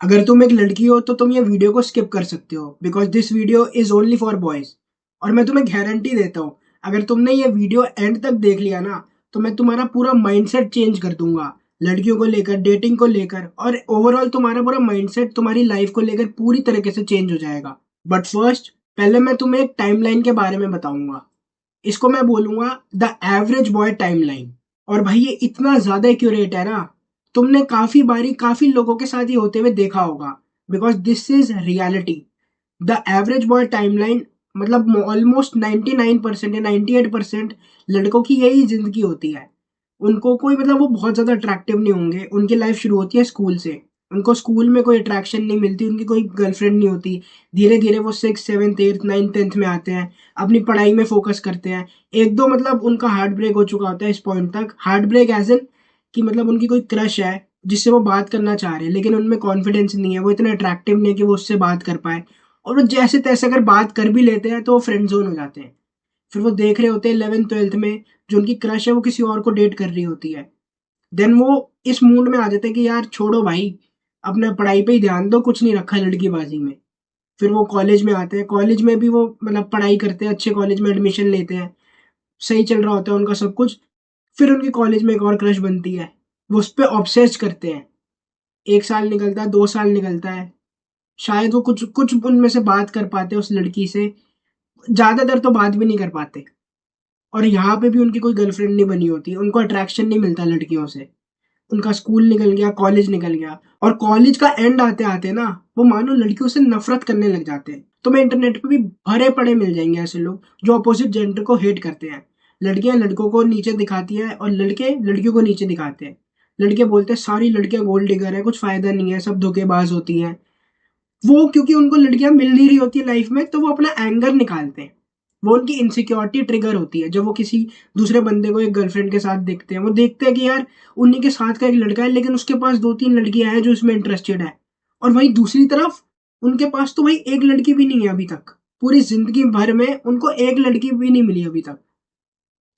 अगर तुम एक लड़की हो तो तुम ये वीडियो को स्किप कर सकते हो because this video is only for boys. और मैं तुम्हें गारंटी देता हूँ, अगर तुमने ये वीडियो एंड तक देख लिया ना, तो मैं तुम्हारा पूरा माइंडसेट चेंज कर दूंगा। लड़कियों को लेकर, डेटिंग को लेकर, और ओवरऑल तुम्हारा पूरा माइंडसेट तुम्हारी लाइफ को लेकर पूरी तरीके से चेंज हो जाएगा। बट फर्स्ट, पहले मैं तुम्हें एक टाइमलाइन के बारे में बताऊंगा। इसको मैं बोलूंगा द एवरेज बॉय टाइमलाइन। और भाई ये इतना ज्यादा एक्यूरेट है ना, तुमने काफी बारी काफी लोगों के साथ ही होते हुए देखा होगा, because this is reality. The average boy timeline मतलब ऑलमोस्ट 99% या 98% लड़कों की यही जिंदगी होती है। उनको कोई मतलब वो बहुत ज़्यादा अट्रैक्टिव नहीं होंगे, उनकी लाइफ शुरू होती है स्कूल से। उनको स्कूल में कोई अट्रैक्शन नहीं मिलती, उनकी कोई गर्लफ्रेंड नहीं होती। धीरे धीरे वो 6, 7, 8, 9, 10th में आते हैं, अपनी पढ़ाई में फोकस करते हैं। एक दो मतलब उनका हार्ट ब्रेक हो चुका होता है इस पॉइंट तक, हार्ट ब्रेक एज इन कि मतलब उनकी कोई क्रश है जिससे वो बात करना चाह रहे हैं, लेकिन उनमें कॉन्फिडेंस नहीं है, वो इतने अट्रैक्टिव नहीं है कि वो उससे बात कर पाए। और वो जैसे तैसे अगर बात कर भी लेते हैं तो वो फ्रेंड जोन हो जाते हैं। फिर वो देख रहे होते हैं 11th 12th में जो उनकी क्रश है वो किसी और को डेट कर रही होती है। देन वो इस मूड में आ जाते हैं कि यार छोड़ो भाई, अपने पढ़ाई पे ही ध्यान दो, कुछ नहीं रखा लड़कीबाजी में। फिर वो कॉलेज में आते हैं, कॉलेज में भी वो मतलब पढ़ाई करते हैं, अच्छे कॉलेज में एडमिशन लेते हैं, सही चल रहा होता है उनका सब कुछ। फिर उनकी कॉलेज में एक और क्रश बनती है, वो उस पर ऑब्सेस्ड करते हैं। 1 साल निकलता है, 2 साल निकलता है, शायद वो कुछ कुछ उनमें से बात कर पाते हैं उस लड़की से, ज्यादातर तो बात भी नहीं कर पाते। और यहाँ पे भी उनकी कोई गर्लफ्रेंड नहीं बनी होती, उनको अट्रैक्शन नहीं मिलता लड़कियों से। उनका स्कूल निकल गया, कॉलेज निकल गया, और कॉलेज का एंड आते आते ना वो मानो लड़कियों से नफरत करने लग जाते हैं। तुम्हें इंटरनेट पे भी भरे पड़े मिल जाएंगे ऐसे लोग जो अपोजिट जेंडर को हेट करते हैं। लड़कियां लड़कों को नीचे दिखाती है और लड़के लड़कियों को नीचे दिखाते हैं। लड़के बोलते हैं सारी लड़कियां गोल्ड डिगर है, कुछ फायदा नहीं है, सब धोखेबाज होती हैं। वो क्योंकि उनको लड़कियां मिल नहीं रही होती लाइफ में, तो वो अपना एंगर निकालते हैं। वो उनकी इनसिक्योरिटी ट्रिगर होती है जब वो किसी दूसरे बंदे को एक गर्लफ्रेंड के साथ देखते हैं। वो देखते हैं कि यार उन्हीं के साथ का एक लड़का है, लेकिन उसके पास 2 3 लड़कियां हैं जो इसमें इंटरेस्टेड है। और वहीं दूसरी तरफ उनके पास तो भाई एक लड़की भी नहीं है अभी तक, पूरी जिंदगी भर में उनको एक लड़की भी नहीं मिली अभी तक।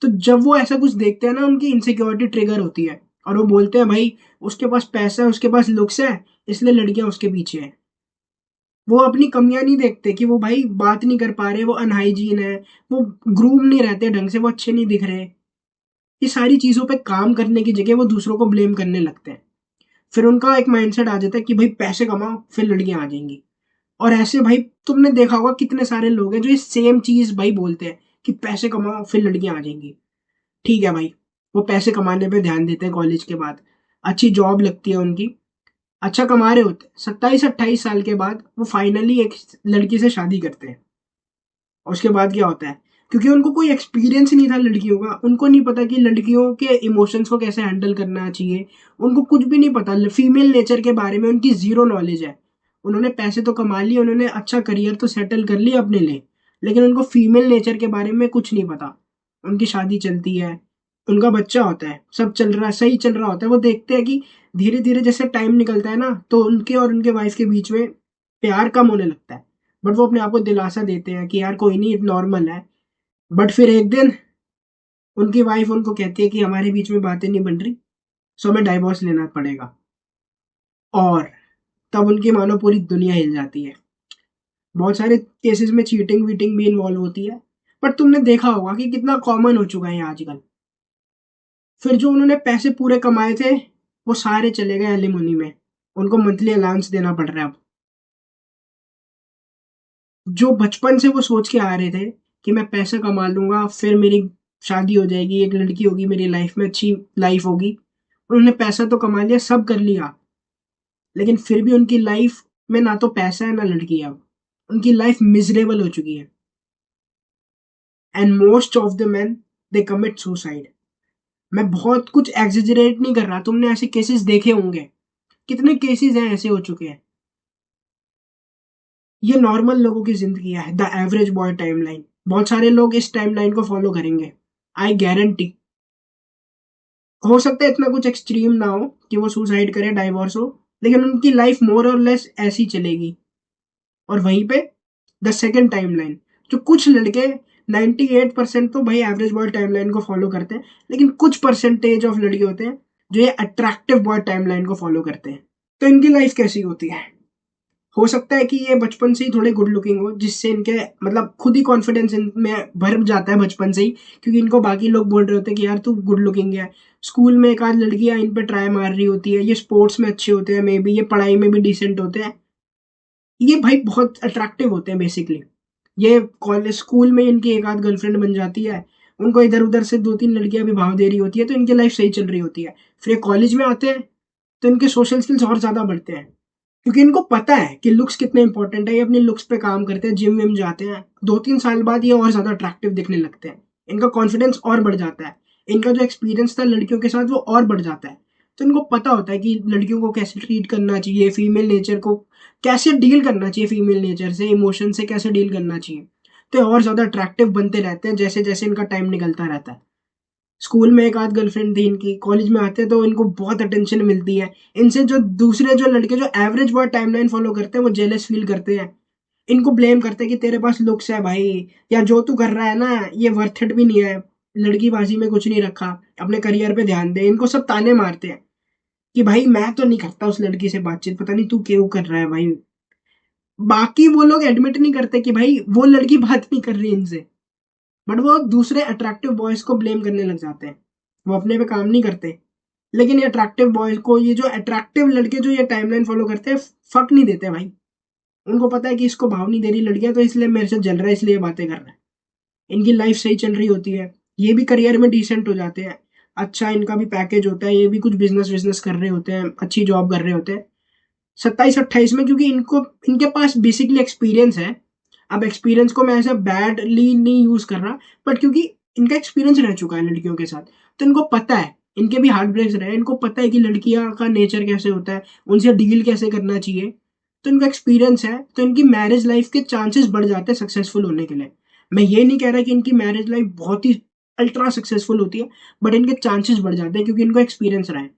तो जब वो ऐसा कुछ देखते हैं ना, उनकी इनसिक्योरिटी ट्रिगर होती है, और वो बोलते हैं भाई उसके पास पैसा है, उसके पास लुक्स है, इसलिए लड़कियां उसके पीछे है। वो अपनी कमियां नहीं देखते कि वो भाई बात नहीं कर पा रहे, वो अनहाइजीन है, वो ग्रूम नहीं रहते ढंग से, वो अच्छे नहीं दिख रहे। ये सारी चीजों पे काम करने की जगह वो दूसरों को ब्लेम करने लगते हैं। फिर उनका एक माइंडसेट आ जाता है कि भाई पैसे कमाओ फिर लड़कियां आ जाएंगी। और ऐसे भाई तुमने देखा होगा कितने सारे लोग हैं जो ये सेम चीज भाई बोलते हैं कि पैसे कमाओ फिर लड़कियां आ जाएंगी। ठीक है भाई, वो पैसे कमाने पे ध्यान देते हैं कॉलेज के बाद, अच्छी जॉब लगती है उनकी, अच्छा कमा रहे होते हैं, 27 28 साल के बाद वो फाइनली एक लड़की से शादी करते हैं। और उसके बाद क्या होता है, क्योंकि उनको कोई एक्सपीरियंस नहीं था लड़कियों का, उनको नहीं पता कि लड़कियों के इमोशंस को कैसे हैंडल करना चाहिए। उनको कुछ भी नहीं पता, फीमेल नेचर के बारे में उनकी जीरो नॉलेज है। उन्होंने पैसे तो कमा लिए, उन्होंने अच्छा करियर तो सेटल कर लिया अपने लिए, लेकिन उनको फीमेल नेचर के बारे में कुछ नहीं पता। उनकी शादी चलती है, उनका बच्चा होता है, सब चल रहा है, सही चल रहा होता है। वो देखते हैं कि धीरे धीरे जैसे टाइम निकलता है ना, तो उनके और उनके वाइफ के बीच में प्यार कम होने लगता है। बट वो अपने आप को दिलासा देते हैं कि यार कोई नहीं, नॉर्मल है। बट फिर एक दिन उनकी वाइफ उनको कहती है कि हमारे बीच में बातें नहीं बन रही, सो हमें डाइवोर्स लेना पड़ेगा। और तब उनकी मानो पूरी दुनिया हिल जाती है। बहुत सारे केसेस में चीटिंग वीटिंग भी इन्वॉल्व होती है, बट तुमने देखा होगा कि कितना कॉमन हो चुका है ये आजकल। फिर जो उन्होंने पैसे पूरे कमाए थे वो सारे चले गए एलिमनी में, उनको मंथली अलाउंस देना पड़ रहा है अब। जो बचपन से वो सोच के आ रहे थे कि मैं पैसा कमा लूंगा फिर मेरी शादी हो जाएगी, एक लड़की होगी मेरी लाइफ में, अच्छी लाइफ होगी, उन्होंने पैसा तो कमा लिया, सब कर लिया, लेकिन फिर भी उनकी लाइफ में ना तो पैसा है ना लड़की है। अब उनकी लाइफ मिजरेबल हो चुकी है। And most of the man they commit suicide. मैं बहुत कुछ एग्जेजरेट नहीं कर रहा, तुमने ऐसे केसेस देखे होंगे, कितने केसेस हैं ऐसे हो चुके हैं। ये नॉर्मल लोगों की जिंदगी है, द एवरेज बॉय टाइमलाइन। बहुत सारे लोग इस टाइमलाइन को फॉलो करेंगे, आई गारंटी। हो सकता है इतना कुछ एक्सट्रीम ना हो कि वो सुसाइड करे, डाइवोर्स हो, लेकिन उनकी लाइफ मोर और लेस ऐसी चलेगी। और वहीं पे द सेकंड टाइमलाइन, जो कुछ लड़के 98% तो भाई एवरेज बॉय टाइमलाइन को फॉलो करते हैं, लेकिन कुछ परसेंटेज ऑफ लड़के होते हैं जो ये अट्रैक्टिव बॉय टाइमलाइन को फॉलो करते हैं। तो इनकी लाइफ कैसी होती है? हो सकता है कि ये बचपन से ही थोड़े गुड लुकिंग हो, जिससे इनके मतलब खुद ही कॉन्फिडेंस इनमें भर जाता है बचपन से ही, क्योंकि इनको बाकी लोग बोल रहे होते हैं कि यार तू गुड लुकिंग है। स्कूल में एक आध लड़कियां इन पे ट्राई मार रही होती है, ये स्पोर्ट्स में अच्छे होते हैं, मे बी ये पढ़ाई में भी डिसेंट होते हैं, ये भाई बहुत अट्रैक्टिव होते हैं बेसिकली। ये कॉलेज स्कूल में इनकी एक आध गर्लफ्रेंड बन जाती है, उनको इधर उधर से दो तीन लड़कियां भी भाव दे रही होती है, तो इनकी लाइफ सही चल रही होती है। फिर ये कॉलेज में आते हैं तो इनके सोशल स्किल्स और ज्यादा बढ़ते हैं, क्योंकि इनको पता है कि लुक्स कितने इंपॉर्टेंट है। ये अपने लुक्स पे काम करते हैं, जिम विम जाते हैं, 2-3 साल बाद ये और ज्यादा अट्रैक्टिव दिखने लगते हैं, इनका कॉन्फिडेंस और बढ़ जाता है, इनका जो एक्सपीरियंस था लड़कियों के साथ वो और बढ़ जाता है। तो इनको पता होता है कि लड़कियों को कैसे ट्रीट करना चाहिए, फीमेल नेचर को कैसे डील करना चाहिए, फीमेल नेचर से, इमोशन से कैसे डील करना चाहिए। तो ये और ज्यादा अट्रैक्टिव बनते रहते हैं जैसे जैसे इनका टाइम निकलता रहता है। स्कूल में एक आध गर्लफ्रेंड थी इनकी, कॉलेज में आते हैं तो इनको बहुत अटेंशन मिलती है। इनसे जो दूसरे जो लड़के जो एवरेज बॉय टाइमलाइन फॉलो करते हैं वो जेलस फील करते हैं, इनको ब्लेम करते हैं कि तेरे पास लुक्स है भाई, या जो तू कर रहा है ना ये वर्थ इट भी नहीं है, लड़की बाजी में कुछ नहीं रखा, अपने करियर पे ध्यान दे। इनको सब ताने मारते हैं कि भाई मैं तो नहीं करता उस लड़की से बातचीत, पता नहीं तू क्यों कर रहा है भाई। बाकी वो लोग एडमिट नहीं करते कि भाई वो लड़की बात नहीं कर रही इनसे, बट वो दूसरे अट्रैक्टिव बॉयज को ब्लेम करने लग जाते हैं, वो अपने पे काम नहीं करते। लेकिन ये अट्रैक्टिव बॉयज को, ये जो अट्रैक्टिव लड़के जो ये टाइमलाइन फॉलो करते हैं, फक नहीं देते भाई। उनको पता है कि इसको भाव नहीं दे रही लड़कियां, तो इसलिए मेरे से जल रहा है, इसलिए बातें कर रहा है। इनकी लाइफ सही चल रही होती है, ये भी करियर में डिसेंट हो जाते हैं, अच्छा इनका भी पैकेज होता है, ये भी कुछ बिजनेस बिजनेस कर रहे होते हैं, अच्छी जॉब कर रहे होते हैं 27-28 में, क्योंकि इनको इनके पास बेसिकली एक्सपीरियंस है। अब एक्सपीरियंस को मैं ऐसे बैडली नहीं यूज कर रहा, बट क्योंकि इनका एक्सपीरियंस रह चुका है लड़कियों के साथ, तो इनको पता है, इनके भी हार्ट ब्रेक्स रहे, इनको पता है कि लड़कियां का नेचर कैसे होता है, उनसे डील कैसे करना चाहिए। तो इनका एक्सपीरियंस है, तो इनकी मैरिज लाइफ के चांसेस बढ़ जाते हैं सक्सेसफुल होने के लिए। मैं ये नहीं कह रहा कि इनकी मैरिज लाइफ बहुत ही अल्ट्रा सक्सेसफुल होती है, बट इनके चांसेस बढ़ जाते हैं क्योंकि इनको एक्सपीरियंस रहा है।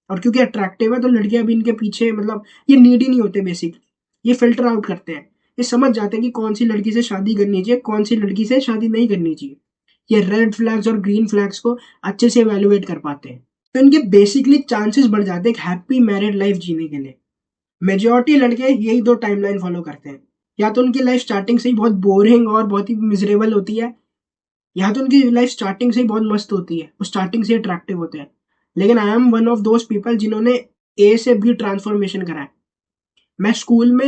और क्योंकि अट्रैक्टिव है तो लड़कियां भी इनके पीछे, मतलब ये नीडी नहीं होते बेसिकली, ये फिल्टर आउट करते हैं, ये समझ जाते हैं कि कौन सी लड़की से शादी करनी चाहिए, कौन सी लड़की से शादी नहीं करनी चाहिए। ये रेड फ्लैग्स और ग्रीन फ्लैग्स को अच्छे से एवेलुएट कर पाते हैं, तो इनके बेसिकली चांसेस बढ़ जाते हैं एक हैप्पी मैरिड लाइफ जीने के लिए। मेजोरिटी लड़के यही दो टाइमलाइन फॉलो करते हैं, या तो उनकी लाइफ स्टार्टिंग से ही बहुत बोरिंग और बहुत ही मिजरेबल होती है, या तो उनकी लाइफ स्टार्टिंग से ही बहुत मस्त होती है, वो स्टार्टिंग से अट्रैक्टिव होते हैं। लेकिन आई am one of those people जिन्होंने ए से बी ट्रांसफॉर्मेशन करा है। मैं स्कूल में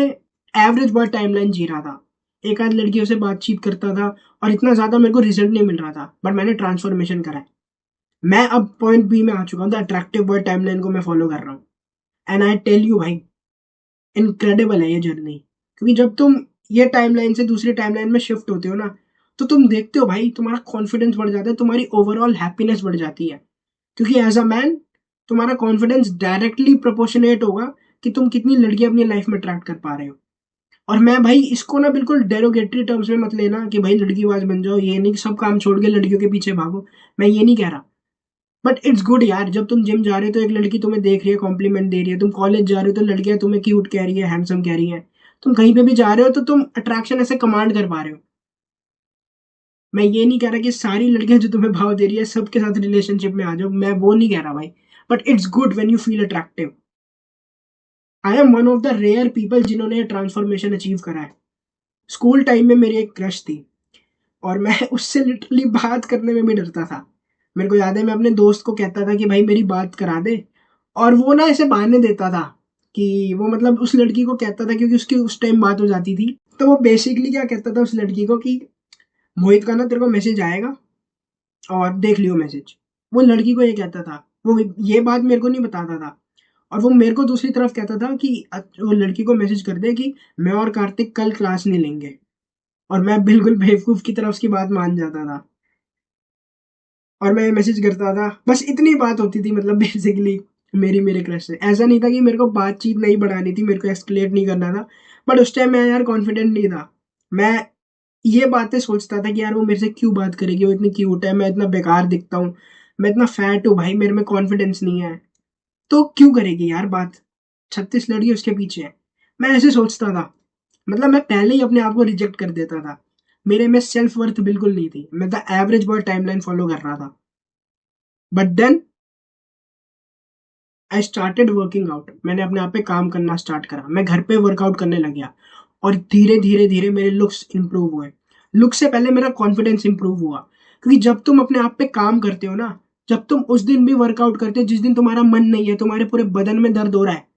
एवरेज बॉय टाइमलाइन जी रहा था, एक आध लड़कियों से बातचीत करता था और इतना ज्यादा मेरे को रिजल्ट नहीं मिल रहा था, बट मैंने ट्रांसफॉर्मेशन करा है। मैं अब पॉइंट बी में आ चुका हूँ, द अट्रैक्टिव बॉय टाइमलाइन को मैं फॉलो कर रहा हूँ। एंड आई टेल यू भाई, इनक्रेडिबल है ये जर्नी। क्योंकि जब तुम ये टाइमलाइन से दूसरी टाइमलाइन में शिफ्ट होते हो ना, तो तुम देखते हो भाई तुम्हारा कॉन्फिडेंस बढ़ जाता है, तुम्हारी ओवरऑल हैप्पीनेस बढ़ जाती है। क्योंकि एज अ मैन तुम्हारा कॉन्फिडेंस डायरेक्टली प्रोपोर्शनेट होगा कि तुम कितनी लड़कियां अपनी लाइफ में अट्रैक्ट कर पा रहे हो। और मैं भाई इसको ना बिल्कुल डेरोगेटरी टर्म्स में मत लेना कि भाई लड़कीबाज बन जाओ, ये नहीं कि सब काम छोड़ के लड़कियों के पीछे भागो, मैं ये नहीं कह रहा। बट इट्स गुड यार, जब तुम जिम जा रहे हो तो एक लड़की तुम्हें देख रही है, कॉम्प्लीमेंट दे रही है, तुम कॉलेज जा रहे हो तो लड़कियां तुम्हें क्यूट कह रही है, हैंडसम कह रही है, तुम कहीं पे भी जा रहे हो तो तुम अट्रैक्शन ऐसे कमांड कर पा रहे हो। मैं ये नहीं कह रहा कि सारी लड़कियां जो तुम्हें भाव दे रही है सबके साथ रिलेशनशिप में आ जाओ, मैं वो नहीं कह रहा भाई। But it's good when you feel attractive. I am one of the rare people जिन्होंने ट्रांसफॉर्मेशन अचीव करा है। स्कूल टाइम में मेरी एक क्रश थी, और मैं उससे लिटरली बात करने में भी डरता था। मेरे को याद है मैं अपने दोस्त को कहता था कि भाई मेरी बात करा दे, और वो ना ऐसे बहाने देता था कि वो मतलब उस लड़की को कहता था, क्योंकि उसकी उस टाइम बात हो जाती थी, तो वो बेसिकली क्या कहता था उस लड़की को कि मोहित का ना तेरे को मैसेज आएगा और देख लियो मैसेज। वो लड़की को ये कहता था, वो ये बात मेरे को नहीं बताता था, और वो मेरे को दूसरी तरफ कहता था कि वो लड़की को मैसेज कर दे कि मैं और कार्तिक कल क्लास नहीं लेंगे। और मैं बिल्कुल बेवकूफ की तरह उसकी बात मान जाता था और मैं मैसेज करता था। बस इतनी बात होती थी, मतलब बेसिकली मेरी मेरे क्रश से। ऐसा नहीं था कि मेरे को बातचीत नहीं बढ़ानी थी, मेरे को एस्केलेट नहीं करना था, बट उस टाइम मैं यार कॉन्फिडेंट नहीं था। मैं ये बातें सोचता था कि यार वो मेरे से क्यों बात करेगी, वो इतनी क्यूट है, मैं इतना बेकार दिखता हूँ, मैं इतना फैट हूँ भाई, मेरे में कॉन्फिडेंस नहीं है, तो क्यों करेगी यार बात, 36 लड़की उसके पीछे है। मैं ऐसे सोचता था, मतलब मैं पहले ही अपने आप को रिजेक्ट कर देता था। मेरे में सेल्फ वर्थ बिल्कुल नहीं थी, मैं the average boy timeline follow कर रहा था। But then I started working out. मैंने अपने आप पे काम करना स्टार्ट करा। मैं घर पे वर्कआउट करने लग गया और धीरे-धीरे मेरे लुक्स इम्प्रूव हुए। लुक से पहले मेरा कॉन्फिडेंस इम्प्रूव हुआ, क्योंकि जब तुम अपने आप पे काम करते हो ना, जब तुम उस दिन भी वर्कआउट करते हो जिस दिन तुम्हारा मन नहीं है, तुम्हारे पूरे बदन में दर्द हो रहा है,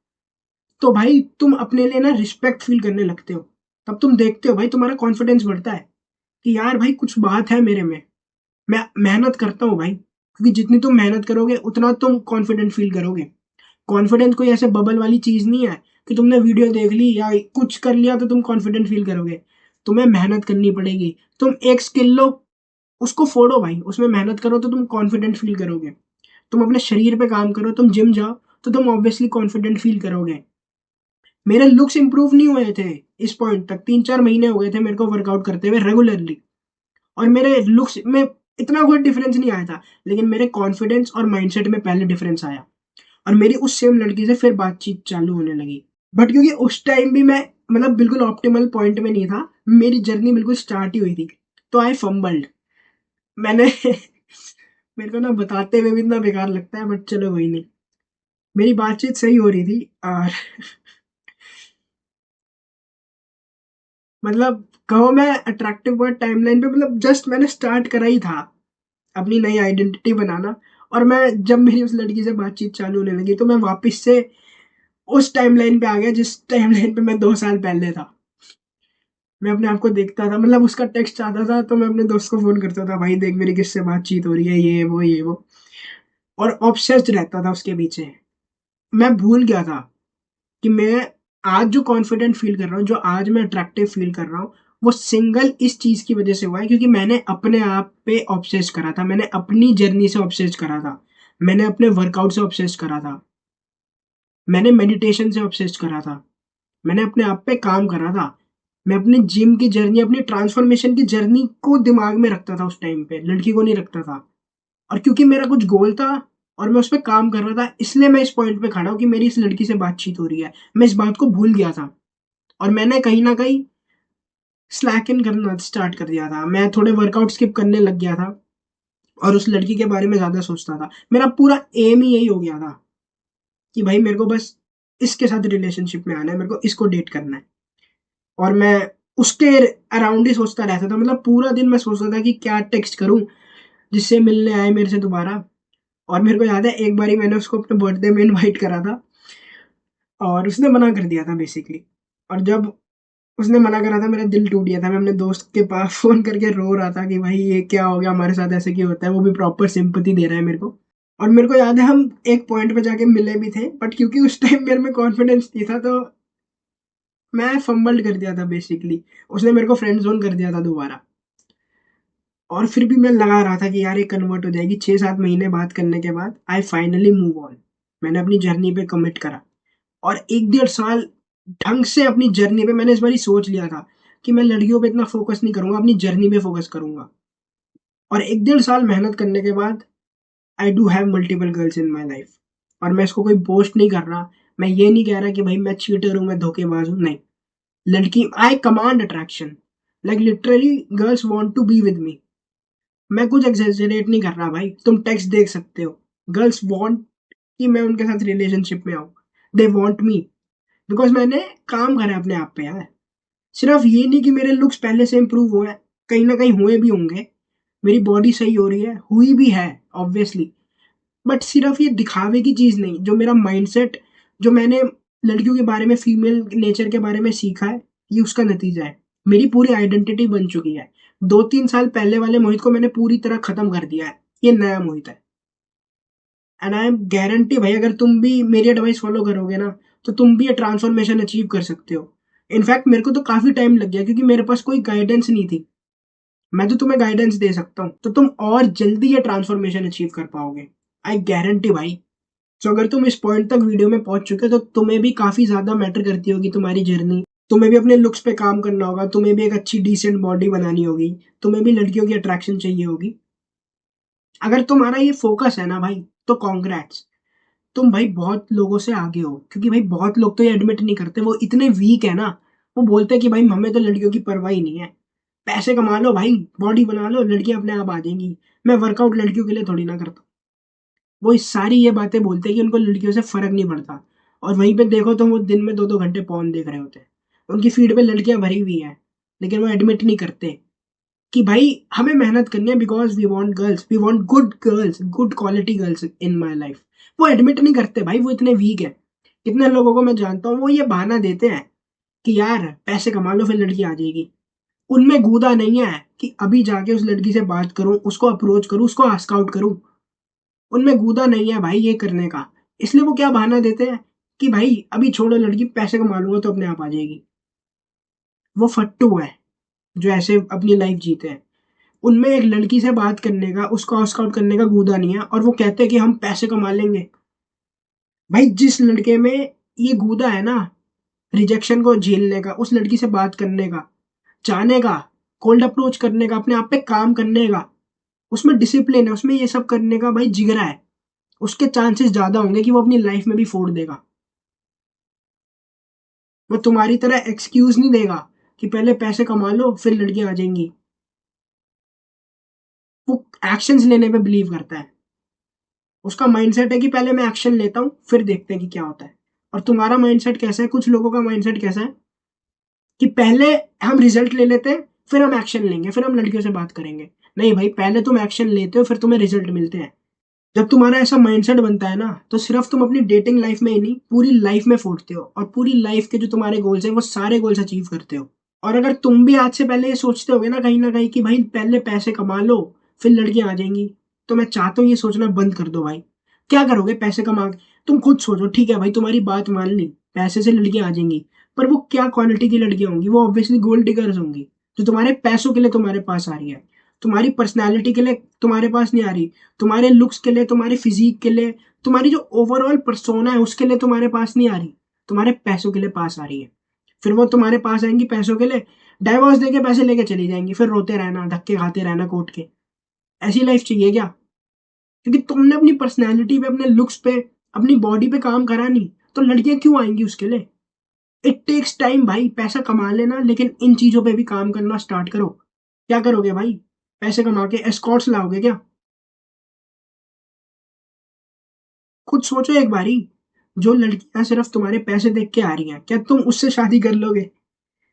तो भाई तुम अपने लिए ना रिस्पेक्ट फ़ील करने लगते हो। तब तुम देखते हो भाई तुम्हारा कॉन्फिडेंस बढ़ता है कि यार भाई कुछ बात है मेरे में। मैं मेहनत करता हूँ भाई, क्योंकि जितनी तुम मेहनत करोगे उतना तुम कॉन्फिडेंट फ़ील करोगे। कॉन्फिडेंस कोई ऐसे बबल वाली चीज़ नहीं है कि तुमने वीडियो देख ली या कुछ कर लिया तो तुम कॉन्फिडेंट फ़ील करोगे। तुम्हें मेहनत करनी पड़ेगी। तुम एक स्किल लो, उसको फोड़ो भाई, उसमें मेहनत करो तो तुम कॉन्फिडेंट फ़ील करोगे। तुम अपने शरीर पे काम करो, तुम जिम जाओ, तो तुम ऑब्वियसली कॉन्फिडेंट फ़ील करोगे। मेरे लुक्स इंप्रूव नहीं हुए थे इस पॉइंट तक। 3-4 महीने हो गए थे मेरे को वर्कआउट करते हुए रेगुलरली, और मेरे लुक्स में इतना कोई डिफरेंस नहीं आया था, लेकिन मेरे कॉन्फिडेंस और माइंडसेट में पहले डिफरेंस आया और मेरी उस सेम लड़की से फिर बातचीत चालू होने लगी। बट क्योंकि उस टाइम भी मैं मतलब बिल्कुल ऑप्टिमल पॉइंट में नहीं था, मेरी जर्नी बिल्कुल स्टार्ट ही हुई थी, तो आई फंबल्ड। मैंने मेरे को ना बताते हुए भी इतना बेकार लगता है, बट चलो कोई नहीं। मेरी बातचीत सही हो रही थी और मतलब कहो मैं अट्रैक्टिव वर्ड टाइमलाइन पे मतलब जस्ट मैंने स्टार्ट करा ही था अपनी नई आइडेंटिटी बनाना। और मैं जब मेरी उस लड़की से बातचीत चालू होने लगी तो मैं वापस से उस टाइमलाइन पे आ गया जिस टाइमलाइन पे मैं 2 साल पहले था। मैं अपने आप को देखता था, मतलब उसका टेक्स्ट आता था तो मैं अपने दोस्त को फोन करता था, भाई देख मेरी किससे बातचीत हो रही है, ये वो, और ऑब्सेस्ड रहता था उसके पीछे। मैं भूल गया था कि मैं आज जो कॉन्फिडेंट फील कर रहा हूँ, जो आज मैं अट्रैक्टिव फील कर रहा हूँ, वो सिंगल इस चीज़ की वजह से हुआ है क्योंकि मैंने अपने आप पे ऑब्सेस करा था। मैंने अपनी जर्नी से ऑब्सेस करा था। मैंने अपने वर्कआउट से ऑब्सेस करा था। मैंने मेडिटेशन से ऑब्सेस करा था। मैंने अपने आप पे काम करा था। मैं अपनी जिम की जर्नी, अपनी ट्रांसफॉर्मेशन की जर्नी को दिमाग में रखता था उस टाइम पे, लड़की को नहीं रखता था। और क्योंकि मेरा कुछ गोल था और मैं उस पे काम कर रहा था, इसलिए मैं इस पॉइंट पे खड़ा हूँ कि मेरी इस लड़की से बातचीत हो रही है। मैं इस बात को भूल गया था और मैंने कहीं न कहीं स्लैक इन करना स्टार्ट कर दिया था। मैं थोड़े वर्कआउट स्किप करने लग गया था और उस लड़की के बारे में ज़्यादा सोचता था। मेरा पूरा एम ही यही हो गया था कि भाई मेरे को बस इसके साथ रिलेशनशिप में आना है, मेरे को इसको डेट करना है। और मैं उसके अराउंड ही सोचता रहता था। मतलब पूरा दिन मैं सोचता था कि क्या टेक्स्ट करूँ जिससे मिलने आए मेरे से दोबारा। और मेरे को याद है एक बारी मैंने उसको अपने बर्थडे में इनवाइट करा था और उसने मना कर दिया था बेसिकली। और जब उसने मना करा था मेरा दिल टूट गया था। मैं अपने दोस्त के पास फ़ोन करके रो रहा था कि भाई ये क्या हो गया, हमारे साथ ऐसे क्यों होता है? वो भी प्रॉपर सिम्पैथी दे रहा है मेरे को। और मेरे को याद है हम एक पॉइंट पे जाके मिले भी थे, बट क्योंकि उस टाइम मेरे में कॉन्फिडेंस नहीं था तो मैं फंबल्ड कर दिया था बेसिकली। उसने मेरे को फ्रेंड ज़ोन कर दिया था दोबारा। और फिर भी मैं लगा रहा था कि यार ये कन्वर्ट हो जाएगी। 6-7 महीने बात करने के बाद आई फाइनली मूव ऑन। मैंने अपनी जर्नी पे कमिट करा और 1 डेढ़ साल ढंग से अपनी जर्नी पे मैंने इस बारी सोच लिया था कि मैं लड़कियों पे इतना फ़ोकस नहीं करूँगा, अपनी जर्नी पे फ़ोकस करूँगा। और 1 डेढ़ साल मेहनत करने के बाद I do have multiple girls in my life. और मैं इसको कोई बोस्ट नहीं कर रहा। मैं ये नहीं कह रहा कि भाई मैं चीटर हूँ, मैं धोखेबाज हूँ, नहीं। लड़की I command attraction, like literally girls want to be with me. मैं कुछ एक्सैजरेट नहीं कर रहा भाई, तुम टेक्स्ट देख सकते हो। गर्ल्स वांट कि मैं उनके साथ रिलेशनशिप में आऊँ। दे वांट मी बिकॉज़ मैंने काम करा है अपने आप पे यार। सिर्फ ये नहीं कि मेरे लुक्स पहले से इम्प्रूव हुए हैं, कहीं न कहीं हुए भी होंगे। मेरी बॉडी सही हो रही है, हुई भी है ऑब्वियसली। बट सिर्फ ये दिखावे की चीज़ नहीं, जो मेरा माइंडसेट, जो मैंने लड़कियों के बारे में, फीमेल नेचर के बारे में सीखा है, ये उसका नतीजा है। मेरी पूरी आइडेंटिटी बन चुकी है। 2-3 साल पहले वाले मोहित को मैंने पूरी तरह खत्म कर दिया है। ये नया मोहित है। एंड आई एम गारंटी भाई अगर तुम भी मेरी एडवाइस फॉलो करोगे ना, तो तुम भी ये ट्रांसफॉर्मेशन अचीव कर सकते हो। इनफैक्ट मेरे को तो काफ़ी टाइम लग गया क्योंकि मेरे पास कोई गाइडेंस नहीं थी। मैं तो तुम्हें गाइडेंस दे सकता हूँ, तो तुम और जल्दी ये ट्रांसफॉर्मेशन अचीव कर पाओगे। आई गारंटी भाई। सो अगर तुम इस पॉइंट तक वीडियो में पहुंच चुके हो तो तुम्हें भी काफ़ी ज़्यादा मैटर करती होगी तुम्हारी जर्नी। तुम्हें भी अपने लुक्स पे काम करना होगा, तुम्हें भी एक अच्छी डिसेंट बॉडी बनानी होगी, तुम्हें भी लड़कियों की अट्रैक्शन चाहिए होगी। अगर तुम्हारा ये फोकस है ना भाई, तो कॉन्ग्रेट्स। तुम भाई बहुत लोगों से आगे हो, क्योंकि भाई बहुत लोग तो ये एडमिट नहीं करते, वो इतने वीक है ना। वो बोलते हैं कि भाई हमें तो लड़कियों की परवाह ही नहीं है। पैसे कमा लो भाई, बॉडी बना लो, लड़कियां अपने आप आ जाएंगी। मैं वर्कआउट लड़कियों के लिए थोड़ी ना करता। वो इस सारी ये बातें बोलते हैं कि उनको लड़कियों से फ़र्क नहीं पड़ता, और वहीं पे देखो तो वो दिन में 2-2 घंटे पोर्न देख रहे होते हैं। उनकी फ़ीड पे लड़कियाँ भरी हुई हैं, लेकिन वो एडमिट नहीं करते कि भाई हमें मेहनत करनी है, because we want good girls, good quality girls in my life. वो एडमिट नहीं करते भाई, वो इतने वीक हैं। कितने लोगों को मैं जानता हूँ, वो ये बहाना देते हैं कि यार पैसे कमा लो फिर लड़की आ जाएगी। उनमें गूदा नहीं है कि अभी जाके उस लड़की से बात करूँ, उसको अप्रोच करूँ, उसको आस्क आउट करूँ। उनमें गूदा नहीं है भाई ये करने का। इसलिए वो क्या बहाना देते हैं कि भाई अभी छोड़ो लड़की, पैसे कमा लूँगा तो अपने आप आ जाएगी। वो फट्टू है जो ऐसे अपनी लाइफ़ जीते हैं। उनमें एक लड़की से बात करने का, उसको आस्क आउट करने का गूदा नहीं है, और वो कहते हैं कि हम पैसे कमा लेंगे। भाई जिस लड़के में ये गूदा है ना, रिजेक्शन को झेलने का, उस लड़की से बात करने का, चाहने का, कोल्ड अप्रोच करने का, अपने आप पे काम करने का, उसमें डिसिप्लिन है, उसमें ये सब करने का भाई जिगरा है, उसके चांसेस ज़्यादा होंगे कि वो अपनी लाइफ में भी फोड़ देगा। वो तुम्हारी तरह एक्सक्यूज़ नहीं देगा कि पहले पैसे कमा लो फिर लड़कियाँ आ जाएँगी। वो एक्शंस लेने पे बिलीव करता है। उसका माइंडसेट है कि पहले मैं एक्शन लेता हूँ, फिर देखते हैं कि क्या होता है। और तुम्हारा माइंडसेट कैसा है, कुछ लोगों का माइंडसेट कैसा है कि पहले हम रिजल्ट ले लेते हैं, फिर हम एक्शन लेंगे, फिर हम लड़कियों से बात करेंगे। नहीं भाई, पहले तुम एक्शन लेते हो, फिर तुम्हें रिजल्ट मिलते हैं। जब तुम्हारा ऐसा माइंडसेट बनता है ना, तो सिर्फ तुम अपनी डेटिंग लाइफ में ही नहीं, पूरी लाइफ में फोड़ते हो, और पूरी लाइफ के जो तुम्हारे गोल्स हैं, वो सारे गोल्स अचीव करते हो। और अगर तुम भी आज से पहले ये सोचते होगे ना कहीं कि भाई पहले पैसे कमा लो, फिर लड़कियां आ जाएंगी, तो मैं चाहता हूँ ये सोचना बंद कर दो भाई। क्या करोगे पैसे कमा के? तुम खुद सोचो, ठीक है भाई तुम्हारी बात मान ली, पैसे से लड़कियां आ जाएंगी, पर वो क्या क्वालिटी की लड़कियां होंगी? वो ऑब्वियसली गोल्ड डिगर्स होंगी, जो तुम्हारे पैसों के लिए तुम्हारे पास आ रही है, तुम्हारी पर्सनैलिटी के लिए तुम्हारे पास नहीं आ रही, तुम्हारे लुक्स के लिए, तुम्हारे फिजिक के लिए, तुम्हारी जो ओवरऑल पर्सोना है उसके लिए तुम्हारे पास नहीं आ रही, तुम्हारे पैसों के लिए पास आ रही है। फिर वो तुम्हारे पास आएंगी पैसों के लिए, डाइवोर्स देके पैसे लेके चली जाएंगी, फिर रोते रहना, धक्के खाते रहना कोर्ट के। ऐसी लाइफ चाहिए क्या? क्योंकि तुमने अपनी पर्सनैलिटी पे, अपने लुक्स पे, अपनी बॉडी पे काम करा नहीं, तो लड़कियां क्यों आएंगी उसके लिए? इट टेक्स टाइम भाई, पैसा कमा लेना, लेकिन इन चीजों पे भी काम करना स्टार्ट करो। क्या करोगे भाई? पैसे कमा के एस्कॉर्ट्स लाओगे क्या? खुद सोचो एक बारी, जो लड़कियां सिर्फ तुम्हारे पैसे देख के आ रही हैं, क्या तुम उससे शादी कर लोगे?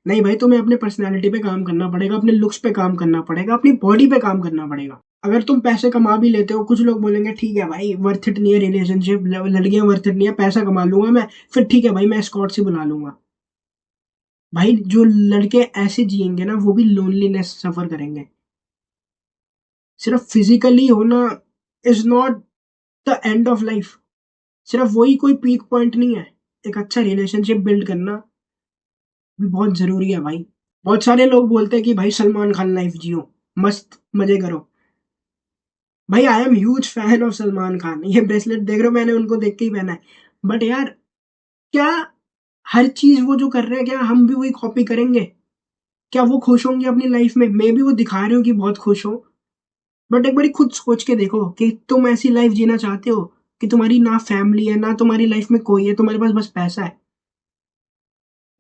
नहीं भाई, तुम्हें अपने पर्सनैलिटी पे काम करना पड़ेगा, अपने लुक्स पे काम करना पड़ेगा, अपनी बॉडी पे काम करना पड़ेगा। अगर तुम पैसे कमा भी लेते हो, कुछ लोग बोलेंगे ठीक है भाई वर्थ इट नहीं है रिलेशनशिप, लड़कियां वर्थ इट नहीं है, पैसा कमा लूंगा मैं, फिर ठीक है भाई मैं एस्कॉर्ट से बुला लूंगा। भाई जो लड़के ऐसे जिएंगे ना, वो भी लोनलीनेस सफर करेंगे। सिर्फ फिजिकली होना is not the end of life. सिर्फ वही कोई पीक पॉइंट नहीं है। एक अच्छा रिलेशनशिप बिल्ड करना भी बहुत जरूरी है भाई। बहुत सारे लोग बोलते हैं कि भाई सलमान खान लाइफ जियो, मस्त मजे करो। भाई I am huge fan of Salman Khan. ये ब्रेसलेट देख रहे हो, मैंने उनको देख के ही पहना है। बट यार, क्या हर चीज वो जो कर रहे हैं, क्या हम भी वही कॉपी करेंगे? क्या वो खुश होंगे अपनी लाइफ में? मे बी वो दिखा रहे हो कि बहुत खुश हो, बट एक बारी खुद सोच के देखो कि तुम ऐसी लाइफ जीना चाहते हो कि तुम्हारी ना फैमिली है, ना तुम्हारी लाइफ में कोई है, तुम्हारे पास बस पैसा है।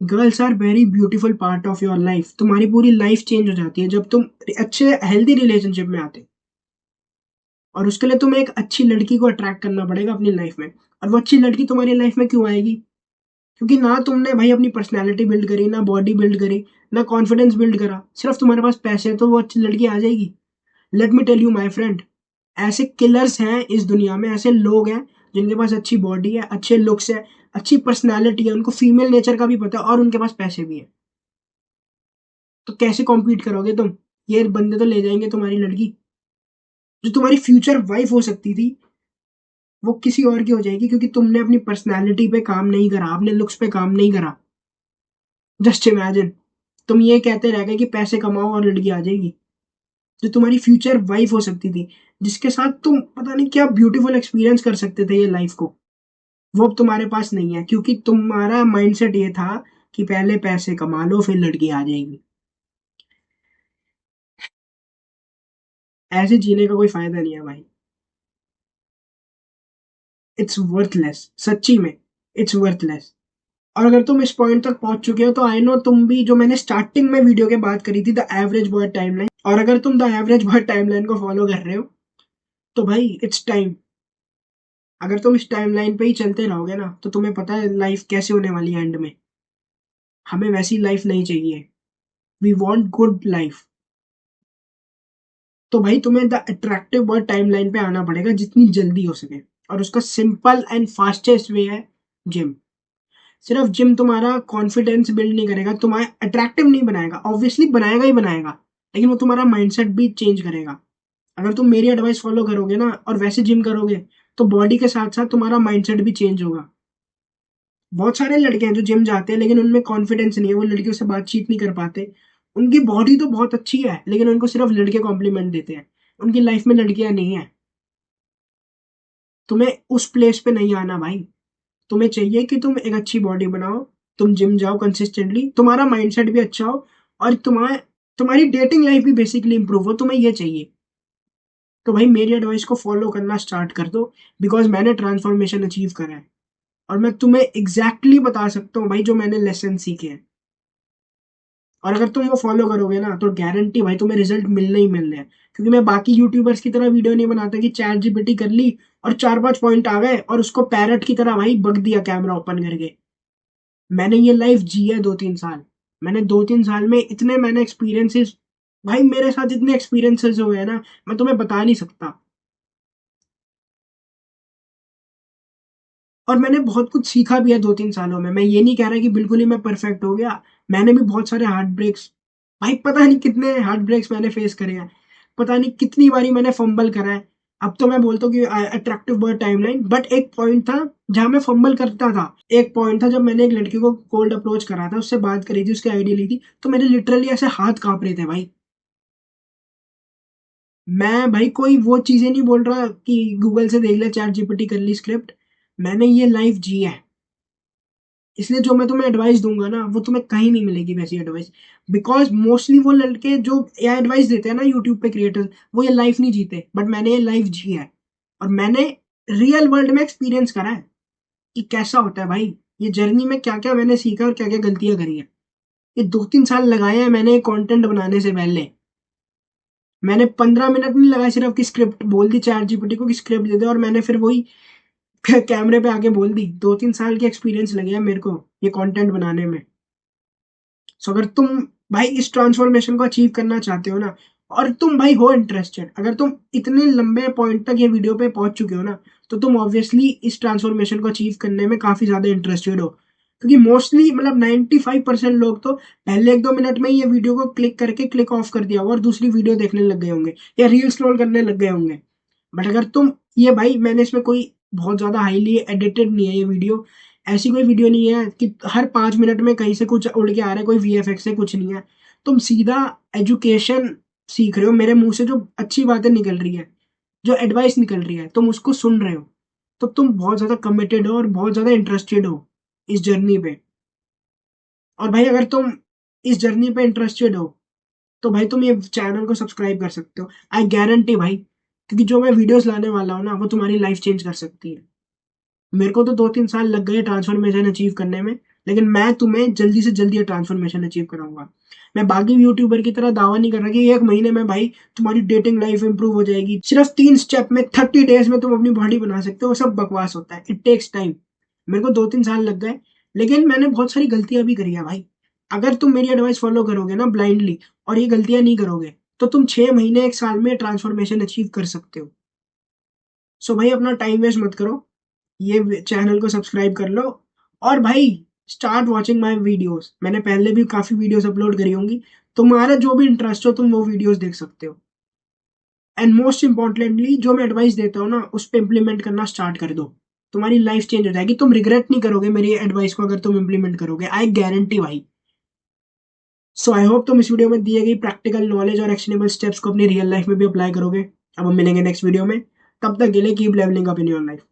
Girls are very beautiful part of your life. तुम्हारी पूरी लाइफ चेंज हो जाती है जब तुम अच्छे हेल्दी रिलेशनशिप में आते हो। और उसके लिए तुम्हें एक अच्छी लड़की को अट्रैक्ट करना पड़ेगा अपनी लाइफ में। और वो अच्छी लड़की तुम्हारी लाइफ में क्यों आएगी? क्योंकि ना तुमने भाई अपनी पर्सनैलिटी बिल्ड करी, ना बॉडी बिल्ड करी, ना कॉन्फिडेंस बिल्ड करा, सिर्फ तुम्हारे पास पैसे हैं तो वो अच्छी लड़की आ जाएगी। Let me tell you my friend, ऐसे किलर्स हैं इस दुनिया में, ऐसे लोग हैं जिनके पास अच्छी बॉडी है, अच्छे लुक्स है, अच्छी पर्सनैलिटी है, उनको फीमेल नेचर का भी पता है, और उनके पास पैसे भी है। तो कैसे कॉम्पीट करोगे तुम? ये बंदे तो ले जाएंगे तुम्हारी लड़की। जो तुम्हारी फ्यूचर वाइफ हो सकती थी, वो किसी और की हो जाएगी, क्योंकि तुमने अपनी पर्सनैलिटी पे काम नहीं करा, अपने लुक्स पे काम नहीं करा। जस्ट इमेजिन, तुम ये कहते रह गए कि पैसे कमाओ और लड़की आ जाएगी। जो तुम्हारी फ्यूचर वाइफ हो सकती थी, जिसके साथ तुम पता नहीं क्या ब्यूटीफुल एक्सपीरियंस कर सकते थे ये लाइफ को, वो अब तुम्हारे पास नहीं है, क्योंकि तुम्हारा माइंडसेट ये था कि पहले पैसे कमा लो फिर लड़की आ जाएगी। ऐसे जीने का कोई फायदा नहीं है भाई। इट्स वर्थलेस, सच्ची में इट्स वर्थलेस। और अगर तुम इस पॉइंट तक पहुंच चुके हो, तो आई नो तुम भी, जो मैंने स्टार्टिंग में वीडियो के बात करी थी, द एवरेज बॉय टाइमलाइन, और अगर तुम द एवरेज बॉय टाइमलाइन को फॉलो कर रहे हो, तो भाई इट्स टाइम अगर तुम इस टाइमलाइन पे ही चलते रहोगे ना, तो तुम्हें पता है लाइफ कैसे होने वाली है एंड में। हमें वैसी लाइफ नहीं चाहिए। We want good life. तो भाई तुम्हें द अट्रैक्टिव वर्ड टाइमलाइन पे आना पड़ेगा जितनी जल्दी हो सके। और उसका सिंपल एंड फास्टेस्ट वे है जिम। सिर्फ जिम तुम्हारा कॉन्फिडेंस बिल्ड नहीं करेगा, तुम्हारा अट्रैक्टिव नहीं बनाएगा, ऑब्वियसली बनाएगा ही बनाएगा, लेकिन वो तुम्हारा माइंडसेट भी चेंज करेगा। अगर तुम मेरी एडवाइस फॉलो करोगे ना और वैसे जिम करोगे, तो बॉडी के साथ साथ तुम्हारा माइंडसेट भी चेंज होगा। बहुत सारे लड़के हैं जो जिम जाते हैं लेकिन उनमें कॉन्फिडेंस नहीं है, वो लड़कियों से बातचीत नहीं कर पाते। उनकी बॉडी तो बहुत अच्छी है लेकिन उनको सिर्फ लड़के कॉम्प्लीमेंट देते हैं। उनकी लाइफ में लड़कियां नहीं है। तुम्हें उस प्लेस पे नहीं आना भाई। तुम्हें चाहिए कि तुम एक अच्छी बॉडी बनाओ, तुम जिम जाओ कंसिस्टेंटली, तुम्हारा माइंडसेट भी अच्छा हो, और तुम्हारी डेटिंग लाइफ भी बेसिकली इंप्रूव हो। तुम्हें ये चाहिए तो भाई मेरी एडवाइस को फॉलो करना स्टार्ट कर दो, बिकॉज मैंने ट्रांसफॉर्मेशन अचीव करा है। और मैं तुम्हें एग्जैक्टली बता सकता हूँ भाई जो मैंने लेसन सीखे हैं। और अगर तुम वो फॉलो करोगे ना, तो गारंटी भाई तुम्हें रिजल्ट मिलने ही मिलने हैं। क्योंकि मैं बाकी यूट्यूबर्स की तरह वीडियो नहीं बनाता कि चैट जीपीटी कर ली और 4-5 पॉइंट आ गए और उसको पैरट की तरह भाई बक दिया कैमरा ओपन करके। मैंने ये लाइफ जी है 2-3 साल। मैंने 2-3 साल में इतने मैंने एक्सपीरियंसेस, भाई मेरे साथ इतने एक्सपीरियंसेस हुए हैं ना, मैं तुम्हें बता नहीं सकता। और मैंने बहुत कुछ सीखा भी है 2-3 सालों में। मैं ये नहीं कह रहा कि बिल्कुल ही मैं परफेक्ट हो गया। मैंने भी बहुत सारे हार्ट ब्रेक्स, भाई पता नहीं कितने हार्ट ब्रेक्स मैंने फेस करे हैं। पता नहीं कितनी बारी मैंने फंबल करा है। अब तो मैं बोलता हूँ कि अट्रैक्टिव बर्ड टाइमलाइन, बट एक पॉइंट था जहां मैं फंबल करता था। एक पॉइंट था जब मैंने एक लड़की को कोल्ड अप्रोच करा था, उससे बात करी थी, उसकी आईडी ली थी, तो मेरे लिटरली ऐसे हाथ कांप रहे थे भाई। मैं भाई कोई वो चीजें नहीं बोल रहा कि गूगल से देख ले, चैट जीपीटी कर ली स्क्रिप्ट। मैंने ये लाइफ जी है। इसलिए जो मैं तुम्हें एडवाइस दूंगा ना, वो तुम्हें कहीं नहीं मिलेगी वैसी एडवाइस। बिकॉज मोस्टली वो लड़के जो ये एडवाइस देते हैं ना यूट्यूब पे क्रिएटर्स, वो ये लाइफ नहीं जीते, बट मैंने ये लाइफ जी है। और मैंने रियल वर्ल्ड में एक्सपीरियंस करा है कि कैसा होता है भाई। ये जर्नी में क्या क्या मैंने सीखा और क्या क्या गलतियां करी है। ये 2-3 साल लगाए हैं मैंने कंटेंट बनाने से पहले। मैंने 15 मिनट नहीं लगाए सिर्फ कि स्क्रिप्ट बोल दी चैट जीपीटी को कि स्क्रिप्ट दे दे, और मैंने फिर वही कैमरे पे आके बोल दी। 2-3 साल की एक्सपीरियंस लगे हैं मेरे को ये कंटेंट बनाने में। सो अगर तुम भाई इस ट्रांसफॉर्मेशन को अचीव करना चाहते हो ना, और तुम भाई हो इंटरेस्टेड, अगर तुम इतने लंबे पॉइंट तक ये वीडियो पे पहुंच चुके हो ना, तो तुम ऑब्वियसली इस ट्रांसफॉर्मेशन को अचीव करने में काफी ज्यादा इंटरेस्टेड हो। क्योंकि मोस्टली मतलब 95% लोग तो पहले 1-2 मिनट में ही ये वीडियो को क्लिक करके क्लिक ऑफ कर दिया होगा और दूसरी वीडियो देखने लग गए होंगे या रील स्क्रॉल करने लग गए होंगे। बट अगर तुम ये भाई, मैंने इसमें कोई बहुत ज्यादा हाईली एडिटेड नहीं है ये वीडियो। ऐसी कोई वीडियो नहीं है कि हर 5 मिनट में कहीं से कुछ उड़ के आ रहा है, कोई वीएफएक्स से कुछ नहीं है। तुम सीधा एजुकेशन सीख रहे हो, मेरे मुंह से जो अच्छी बातें निकल रही है, जो एडवाइस निकल रही है, तुम उसको सुन रहे हो। तो तुम बहुत ज्यादा कमिटेड हो और बहुत ज्यादा इंटरेस्टेड हो इस जर्नी पे। और भाई अगर तुम इस जर्नी पे इंटरेस्टेड हो, तो भाई तुम ये चैनल को सब्सक्राइब कर सकते हो। आई गारंटी भाई, क्योंकि जो मैं वीडियोस लाने वाला हूँ ना, वो तुम्हारी लाइफ चेंज कर सकती है। मेरे को तो 2-3 साल लग गए ट्रांसफॉर्मेशन अचीव करने में, लेकिन मैं तुम्हें जल्दी से जल्दी ये ट्रांसफॉर्मेशन अचीव कराऊंगा। मैं बाकी यूट्यूबर की तरह दावा नहीं कर रहा कि 1 महीने में भाई तुम्हारी डेटिंग लाइफ इंप्रूव हो जाएगी, सिर्फ 3 स्टेप में 30 डेज में तुम अपनी बॉडी बना सकते हो। वो सब बकवास होता है, इट टेक्स टाइम। मेरे को 2-3 साल लग गए, लेकिन मैंने बहुत सारी गलतियां भी करी है भाई। अगर तुम मेरी एडवाइस फॉलो करोगे ना ब्लाइंडली, और ये गलतियां नहीं करोगे, तो तुम 6 महीने 1 साल में ट्रांसफॉर्मेशन अचीव कर सकते हो। सो भाई अपना टाइम वेस्ट मत करो, ये चैनल को सब्सक्राइब कर लो। और भाई स्टार्ट वॉचिंग माई वीडियोस। मैंने पहले भी काफी वीडियोस अपलोड करी होंगी, तुम्हारा जो भी इंटरेस्ट हो तुम वो वीडियोस देख सकते हो। एंड मोस्ट इंपॉर्टेंटली जो मैं एडवाइस देता हूँ ना, उस पर इम्प्लीमेंट करना स्टार्ट कर दो। तुम्हारी लाइफ चेंज हो जाएगी, तुम रिग्रेट नहीं करोगे मेरी एडवाइस को अगर तुम इम्प्लीमेंट करोगे, आई गारंटी भाई। सो आई होप तुम इस वीडियो में दिए गई प्रैक्टिकल नॉलेज और एक्शनेबल स्टेप्स को अपनी रियल लाइफ में भी अप्लाई करोगे। अब हम मिलेंगे नेक्स्ट वीडियो में। तब तक के लिए keep levelling up in your life.